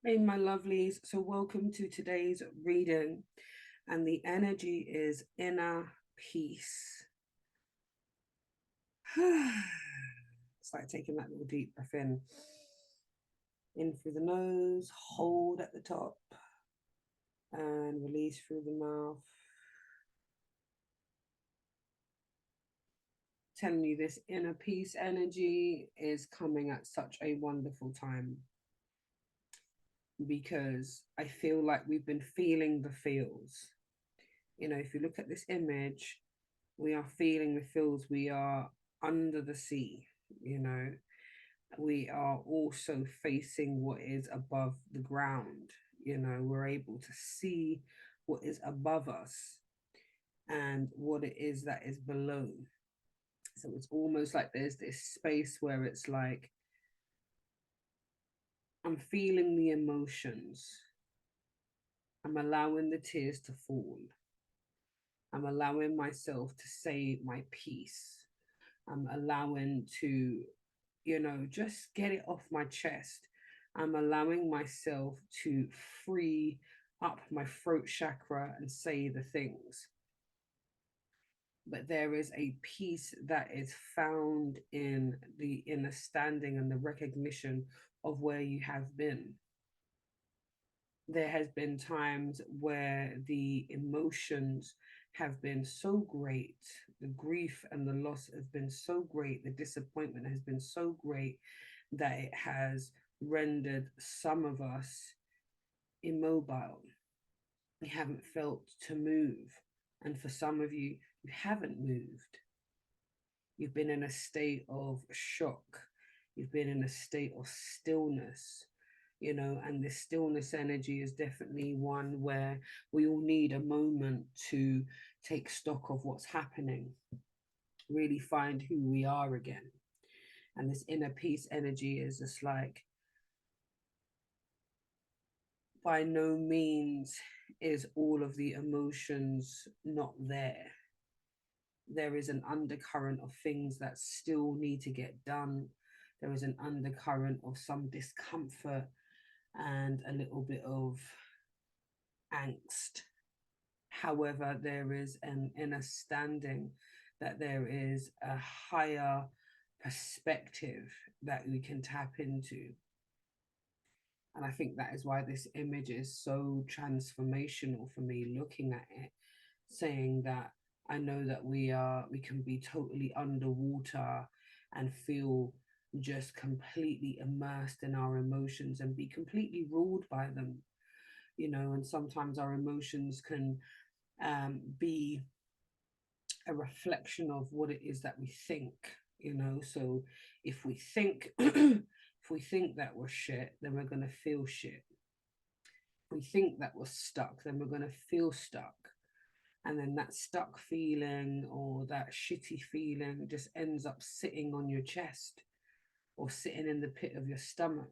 Hey, my lovelies. So, welcome to today's reading, and the energy is inner peace. It's like taking that little deep breath in through the nose, hold at the top, and release through the mouth. Telling you this inner peace energy is coming at such a wonderful time because I feel like we've been feeling the feels. If you look at this image, we are feeling the feels. We are under the sea, you know, we are also facing what is above the ground. We're able to see what is above us and what it is that is below. So it's almost like there's this space where it's like I'm feeling the emotions, I'm allowing the tears to fall, I'm allowing myself to say my piece, I'm allowing to, just get it off my chest. I'm allowing myself to free up my throat chakra and say the things. But there is a peace that is found in the understanding and the recognition of where you have been. There has been times where the emotions have been so great, the grief and the loss has been so great, the disappointment has been so great that it has rendered some of us immobile. We haven't felt to move. And for some of you, you haven't moved. You've been in a state of shock. You've been in a state of stillness, and this stillness energy is definitely one where we all need a moment to take stock of what's happening, really find who we are again. And this inner peace energy is just like, by no means is all of the emotions not there. There is an undercurrent of things that still need to get done. There is an undercurrent of some discomfort and a little bit of angst. However, there is an understanding that there is a higher perspective that we can tap into. And I think that is why this image is so transformational for me, looking at it, saying that I know that we can be totally underwater and feel just completely immersed in our emotions and be completely ruled by them, and sometimes our emotions can be a reflection of what it is that we think, so if we think if we think that we're shit, then we're going to feel shit. If we think that we're stuck, then we're going to feel stuck. And then that stuck feeling or that shitty feeling just ends up sitting on your chest or sitting in the pit of your stomach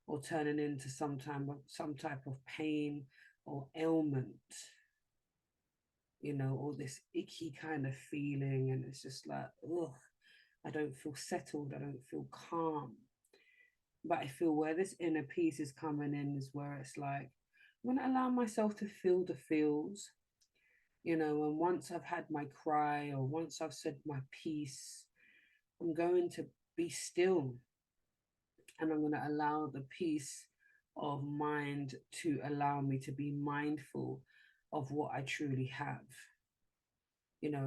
or turning into some type of pain or ailment, or this icky kind of feeling. And it's just like, ugh, I don't feel settled, I don't feel calm. But I feel where this inner peace is coming in is where it's like, I'm going to allow myself to feel the feels, and once I've had my cry or once I've said my piece, I'm going to be still and I'm going to allow the peace of mind to allow me to be mindful of what I truly have,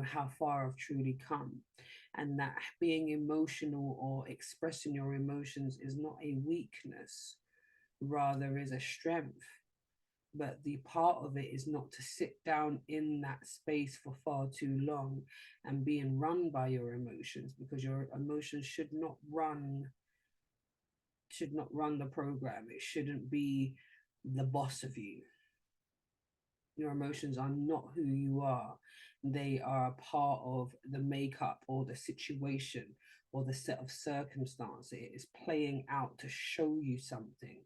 how far I've truly come. And that being emotional or expressing your emotions is not a weakness, rather is a strength. But the part of it is not to sit down in that space for far too long and being run by your emotions, because your emotions should not run the program. It shouldn't be the boss of you. Your emotions are not who you are. They are a part of the makeup or the situation or the set of circumstances. It is playing out to show you something.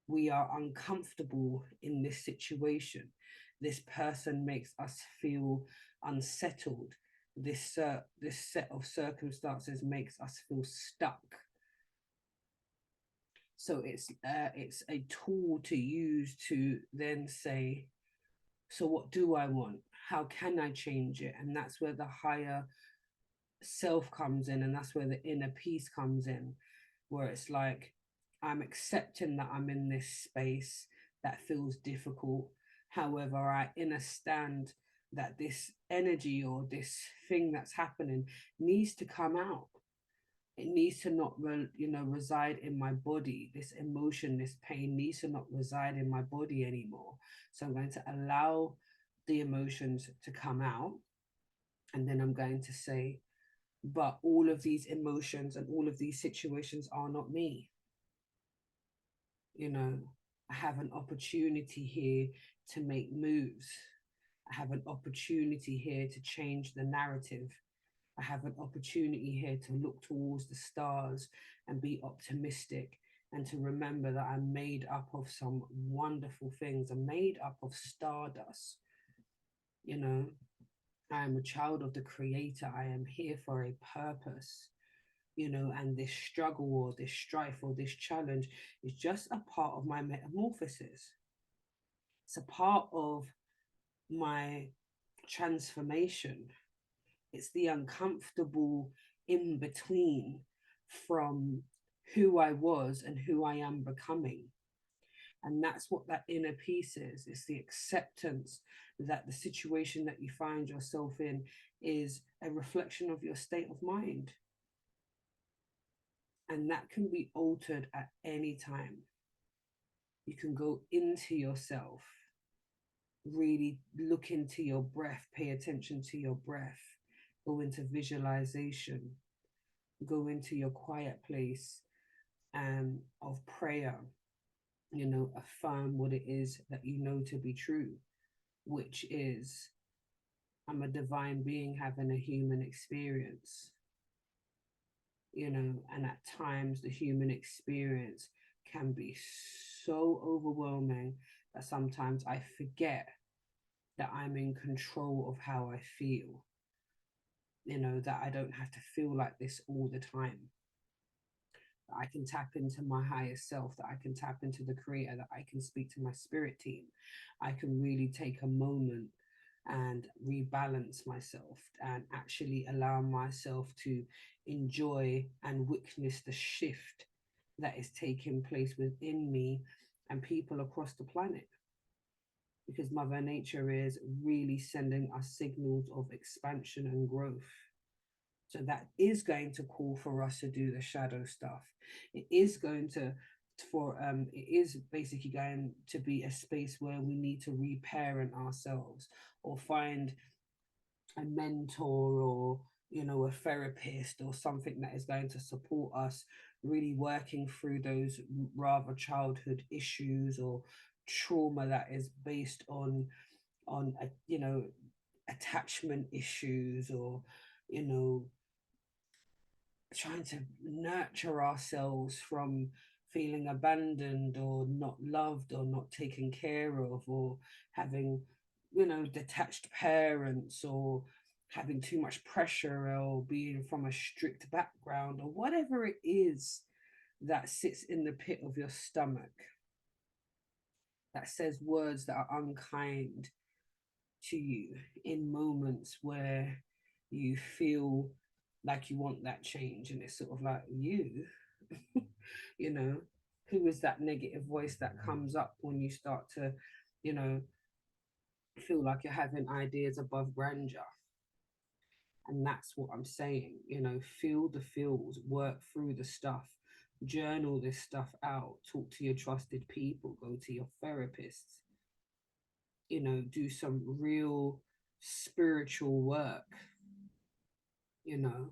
We are uncomfortable in this situation. This person makes us feel unsettled. This set of circumstances makes us feel stuck. So it's a tool to use to then say, so what do I want? How can I change it? And that's where the higher self comes in, and that's where the inner peace comes in, where it's like, I'm accepting that I'm in this space that feels difficult. However, I understand that this energy or this thing that's happening needs to come out. It needs to not reside in my body. This emotion, this pain needs to not reside in my body anymore. So I'm going to allow the emotions to come out, and then I'm going to say, but all of these emotions and all of these situations are not me. You know, I have an opportunity here to make moves. I have an opportunity here to change the narrative. I have an opportunity here to look towards the stars and be optimistic, and to remember that I'm made up of some wonderful things. I'm made up of stardust. You know, I am a child of the Creator. I am here for a purpose. And this struggle or this strife or this challenge is just a part of my metamorphosis. It's a part of my transformation. It's the uncomfortable in between from who I was and who I am becoming. And that's what that inner peace is. It's the acceptance that the situation that you find yourself in is a reflection of your state of mind. And that can be altered at any time. You can go into yourself, really look into your breath, pay attention to your breath, go into visualization, go into your quiet place of prayer, affirm what it is that you know to be true, which is, I'm a divine being having a human experience. And at times the human experience can be so overwhelming that sometimes I forget that I'm in control of how I feel, that I don't have to feel like this all the time. That I can tap into my higher self, that I can tap into the Creator, that I can speak to my spirit team. I can really take a moment and rebalance myself and actually allow myself to enjoy and witness the shift that is taking place within me and people across the planet, because Mother Nature is really sending us signals of expansion and growth. So that is going to call for us to do the shadow stuff. It is going to it is basically going to be a space where we need to reparent ourselves, or find a mentor, or a therapist or something that is going to support us really working through those rather childhood issues or trauma that is based on attachment issues, or you know trying to nurture ourselves from feeling abandoned or not loved or not taken care of, or having detached parents, or having too much pressure, or being from a strict background, or whatever it is that sits in the pit of your stomach that says words that are unkind to you in moments where you feel like you want that change. And it's sort of like, you know who is that negative voice that comes up when you start to you know feel like you're having ideas above grandeur? And that's what I'm saying. Feel the feels, work through the stuff, journal this stuff out, talk to your trusted people, go to your therapists, do some real spiritual work. you know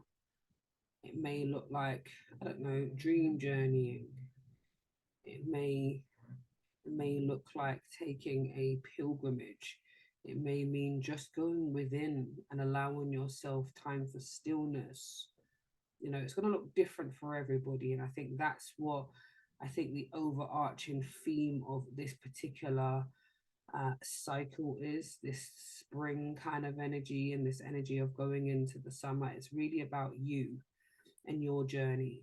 it may look like, I don't know, dream journeying. It may look like taking a pilgrimage. It may mean just going within and allowing yourself time for stillness. It's going to look different for everybody, and I think that's what I think the overarching theme of this particular cycle is, this spring kind of energy, and this energy of going into the summer. It's really about you and your journey.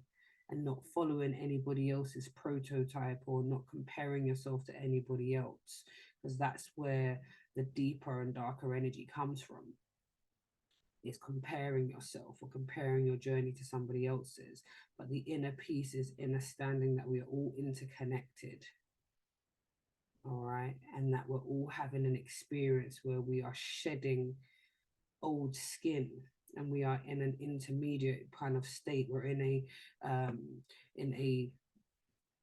and not following anybody else's prototype, or not comparing yourself to anybody else, because that's where the deeper and darker energy comes from. Is comparing yourself or comparing your journey to somebody else's. But the inner peace is understanding that we are all interconnected. All right. And that we're all having an experience where we are shedding old skin, and we are in an intermediate kind of state. We're in a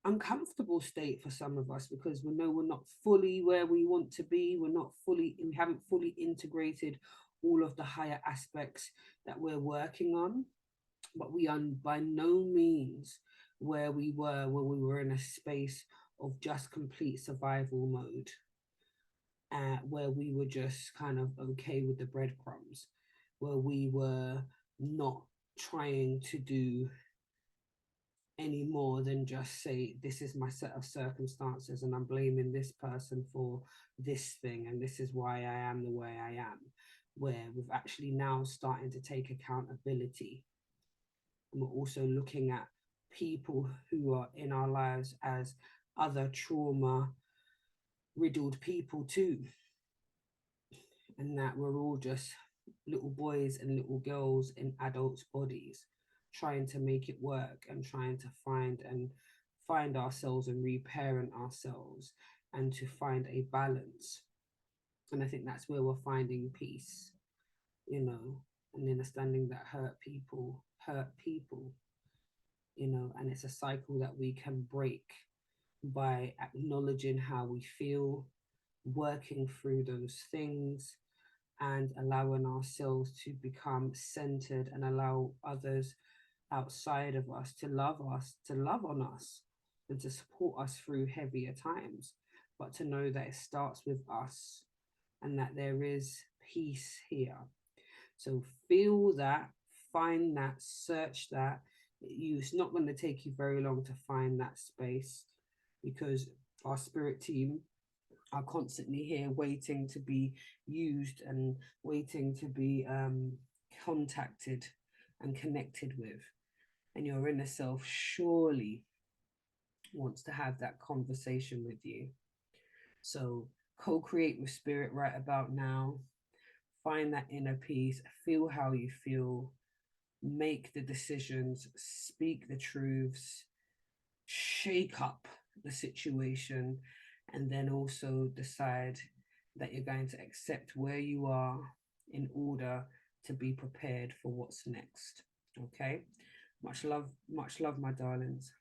uncomfortable state for some of us, because we know we're not fully where we want to be. We haven't fully integrated all of the higher aspects that we're working on, but we are by no means where we were when we were in a space of just complete survival mode, where we were just kind of okay with the breadcrumbs, where we were not trying to do any more than just say, this is my set of circumstances and I'm blaming this person for this thing, and this is why I am the way I am. Where we've actually now starting to take accountability, and we're also looking at people who are in our lives as other trauma riddled people too, and that we're all just little boys and little girls in adults' bodies trying to make it work, and trying to find ourselves and reparent ourselves, and to find a balance. And I think that's where we're finding peace, and understanding that hurt people, and it's a cycle that we can break by acknowledging how we feel, working through those things, and allowing ourselves to become centered, and allow others outside of us, to love on us, and to support us through heavier times. But to know that it starts with us, and that there is peace here. So feel that, find that, search that. It's not going to take you very long to find that space, because our spirit team are constantly here waiting to be used, and waiting to be contacted and connected with. And your inner self surely wants to have that conversation with you. So co-create with spirit right about now. Find that inner peace, feel how you feel, make the decisions, speak the truths, shake up the situation, and then also decide that you're going to accept where you are in order to be prepared for what's next. Okay? Much love, my darlings.